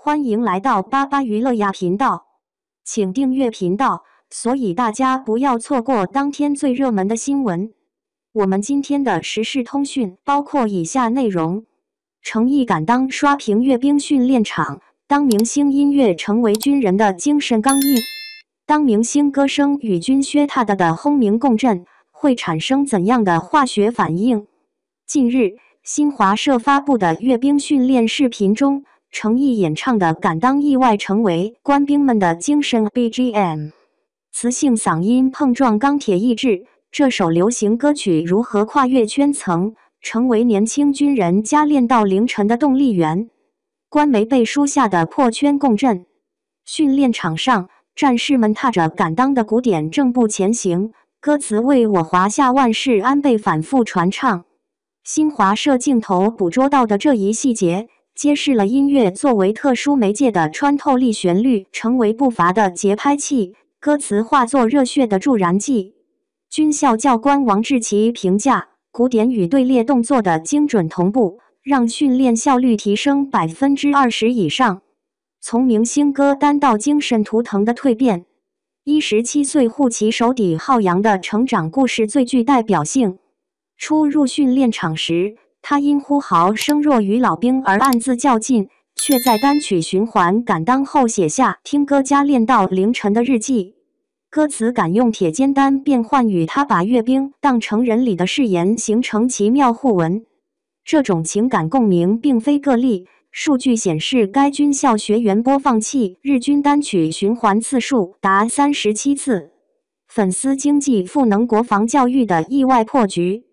欢迎来到巴巴娱乐呀频道，请订阅频道，所以大家不要错过当天最热门的新闻。我们今天的时事通讯包括以下内容：诚意敢当刷屏阅兵训练场，当明星音乐成为军人的精神钢印。当明星歌声与军靴踏的轰鸣共振，会产生怎样的化学反应？近日，新华社发布的阅兵训练视频中，诚意演唱的《敢当》意外成为官兵们的精神 BGM。磁性嗓音碰撞钢铁意志，这首流行歌曲如何跨越圈层，成为年轻军人加练到凌晨的动力源？官媒背书下的破圈共振。训练场上，战士们踏着敢当的鼓点正步前行，歌词为我华夏万世安被反复传唱。新华社镜头捕捉到的这一细节，揭示了音乐作为特殊媒介的穿透力，旋律成为步伐的节拍器，歌词化作热血的助燃剂。军校教官王志奇评价，鼓点与队列动作的精准同步，让训练效率提升20%以上。从明星歌单到精神图腾的蜕变，17岁护旗手底浩洋的成长故事最具代表性。初入训练场时，他因呼号声弱于老兵而暗自较劲，却在单曲循环《敢当》后写下听歌加练到凌晨的日记。歌词敢用铁肩担变换与他把阅兵当成人里的誓言形成奇妙互文。这种情感共鸣并非个例，数据显示该军校学员播放器日均单曲循环次数达37次。粉丝经济赋能国防教育的意外破局。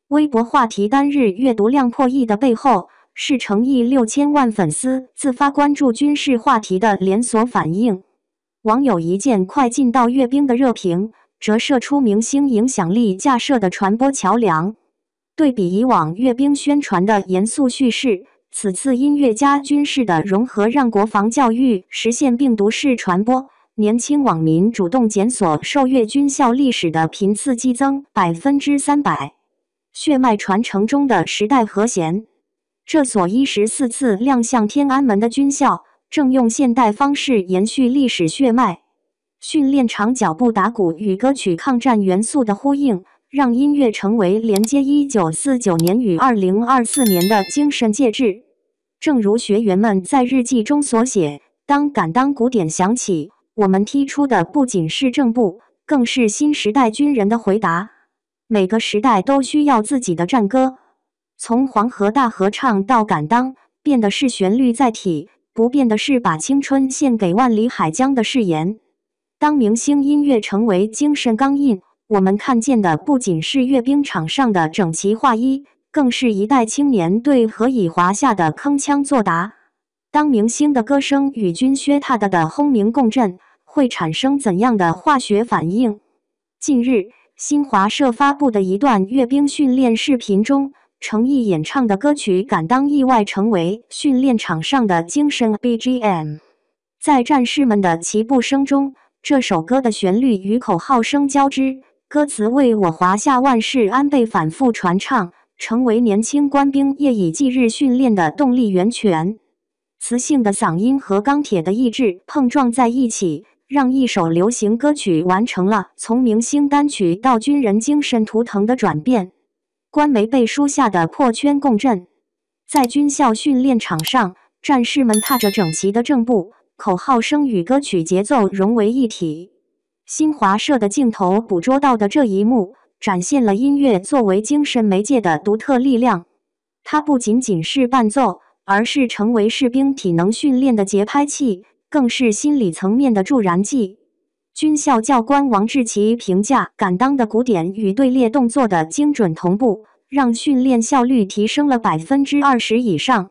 微博话题单日阅读量破亿的背后，是诚意6000万粉丝自发关注军事话题的连锁反应。网友一键快进到阅兵的热评，折射出明星影响力架设的传播桥梁。对比以往阅兵宣传的严肃叙事，此次音乐加军事的融合让国防教育实现病毒式传播。年轻网民主动检索受阅军校历史的频次激增300%。血脉传承中的时代和弦。这所14次亮相天安门的军校，正用现代方式延续历史血脉。训练场脚步打鼓与歌曲抗战元素的呼应，让音乐成为连接1949年与2024年的精神介质。正如学员们在日记中所写，当敢当鼓点响起，我们踢出的不仅是正步，更是新时代军人的回答。每个时代都需要自己的战歌，从黄河大合唱到敢当，变的是旋律载体，不变的是把青春献给万里海疆的誓言。当明星音乐成为精神钢印，我们看见的不仅是阅兵场上的整齐划一，更是一代青年对何以华夏的铿锵作答。当明星的歌声与军靴踏的轰鸣共振，会产生怎样的化学反应？近日，新华社发布的一段阅兵训练视频中，诚意演唱的歌曲《敢当》意外成为训练场上的精神 BGM。在战士们的齐步声中，这首歌的旋律与口号声交织，歌词为我华夏万世安被反复传唱，成为年轻官兵夜以继日训练的动力源泉。磁性的嗓音和钢铁的意志碰撞在一起，让一首流行歌曲完成了从明星单曲到军人精神图腾的转变。官媒背书下的破圈共振。在军校训练场上，战士们踏着整齐的正步，口号声与歌曲节奏融为一体。新华社的镜头捕捉到的这一幕，展现了音乐作为精神媒介的独特力量。它不仅仅是伴奏，而是成为士兵体能训练的节拍器，更是心理层面的助燃剂。军校教官王志奇评价，敢当的鼓点与队列动作的精准同步，让训练效率提升了20%以上。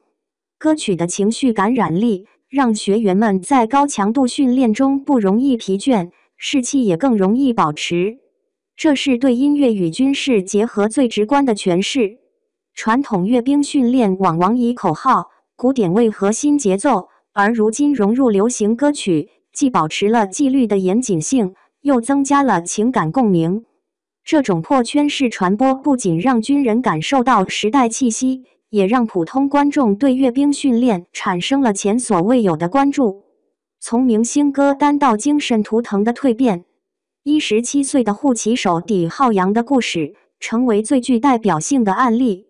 歌曲的情绪感染力，让学员们在高强度训练中不容易疲倦，士气也更容易保持。这是对音乐与军事结合最直观的诠释。传统阅兵训练往往以口号、鼓点为核心节奏，而如今融入流行歌曲，既保持了纪律的严谨性，又增加了情感共鸣。这种破圈式传播不仅让军人感受到时代气息，也让普通观众对阅兵训练产生了前所未有的关注。从明星歌单到精神图腾的蜕变，17岁的护旗手李浩洋的故事成为最具代表性的案例。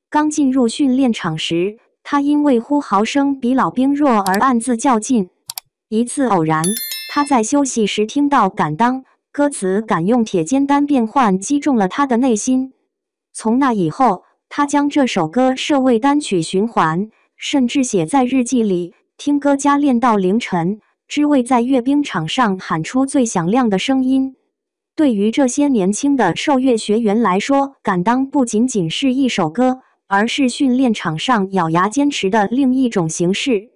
刚进入训练场时，他因为呼号声比老兵弱而暗自较劲。一次偶然，他在休息时听到《敢当》歌词“敢用铁尖单变换”，击中了他的内心。从那以后，他将这首歌设为单曲循环，甚至写在日记里，听歌加练到凌晨，只为在阅兵场上喊出最响亮的声音。对于这些年轻的受阅学员来说，《敢当》不仅仅是一首歌，而是训练场上咬牙坚持的另一种形式。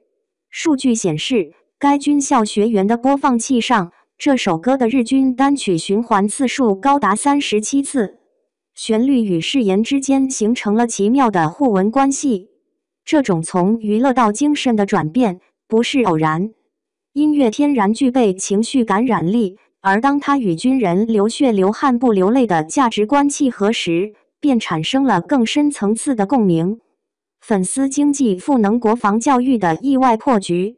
数据显示，该军校学员的播放器上，这首歌的日均单曲循环次数高达37次。旋律与誓言之间形成了奇妙的互文关系。这种从娱乐到精神的转变不是偶然。音乐天然具备情绪感染力，而当它与军人流血流汗不流泪的价值观契合时，便产生了更深层次的共鸣。粉丝经济赋能国防教育的意外破局。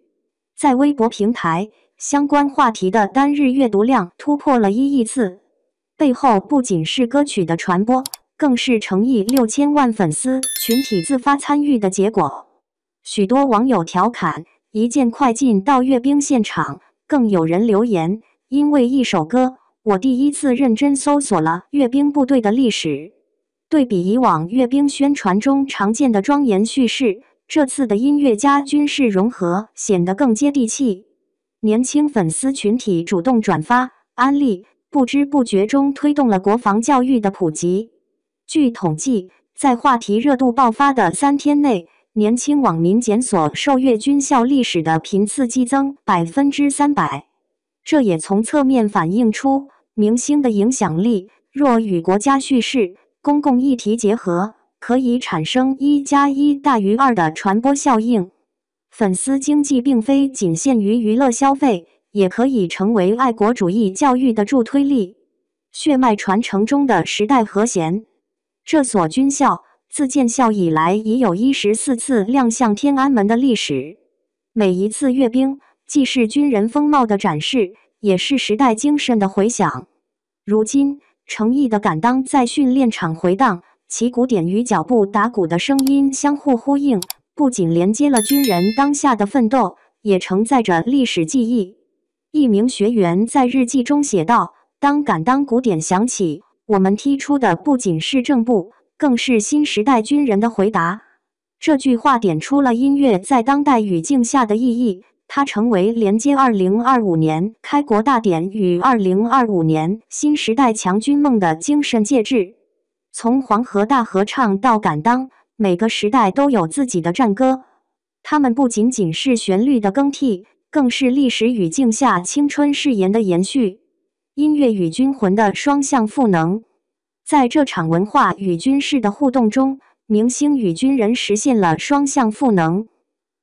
在微博平台，相关话题的单日阅读量突破了1亿次。背后不仅是歌曲的传播，更是诚意6000万粉丝群体自发参与的结果。许多网友调侃，一键快进到阅兵现场，更有人留言，因为一首歌，我第一次认真搜索了阅兵部队的历史。对比以往阅兵宣传中常见的庄严叙事，这次的音乐加军事融合显得更接地气。年轻粉丝群体主动转发、安利，不知不觉中推动了国防教育的普及。据统计，在话题热度爆发的3天内，年轻网民检索受阅军校历史的频次激增300%。这也从侧面反映出明星的影响力，若与国家叙事、公共议题结合，可以产生1+1大于2的传播效应。粉丝经济并非仅限于娱乐消费，也可以成为爱国主义教育的助推力。血脉传承中的时代和弦。这所军校自建校以来已有14次亮相天安门的历史。每一次阅兵，既是军人风貌的展示，也是时代精神的回响。如今，诚意的敢当在训练场回荡，其鼓点与脚步打鼓的声音相互呼应，不仅连接了军人当下的奋斗，也承载着历史记忆。一名学员在日记中写道：“当敢当鼓点响起，我们踢出的不仅是正步，更是新时代军人的回答。”这句话点出了音乐在当代语境下的意义，它成为连接2025年开国大典与2025年新时代强军梦的精神介质。从黄河大合唱到敢当，每个时代都有自己的战歌，它们不仅仅是旋律的更替，更是历史语境下青春誓言的延续。音乐与军魂的双向赋能。在这场文化与军事的互动中，明星与军人实现了双向赋能。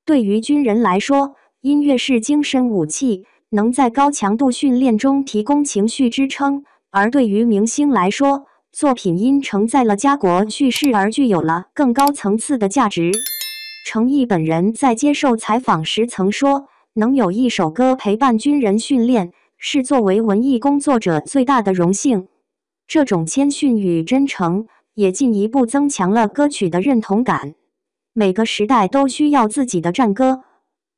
对于军人来说，音乐是精神武器，能在高强度训练中提供情绪支撑；而对于明星来说，作品因承载了家国叙事而具有了更高层次的价值。程毅本人在接受采访时曾说，能有一首歌陪伴军人训练，是作为文艺工作者最大的荣幸。这种谦逊与真诚，也进一步增强了歌曲的认同感。每个时代都需要自己的战歌。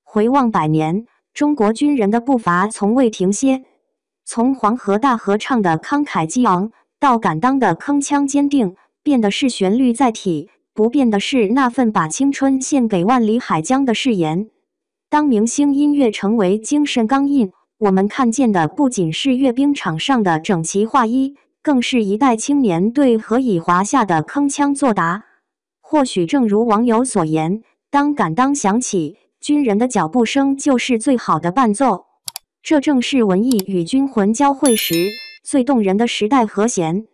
回望100年，中国军人的步伐从未停歇。从黄河大合唱的慷慨激昂，到敢当的铿锵坚定，变的是旋律载体，不变的是那份把青春献给万里海疆的誓言。当明星音乐成为精神钢印，我们看见的不仅是阅兵场上的整齐划一，更是一代青年对何以华夏的铿锵作答。或许正如网友所言，当敢当响起，军人的脚步声就是最好的伴奏。这正是文艺与军魂交汇时最动人的时代和弦。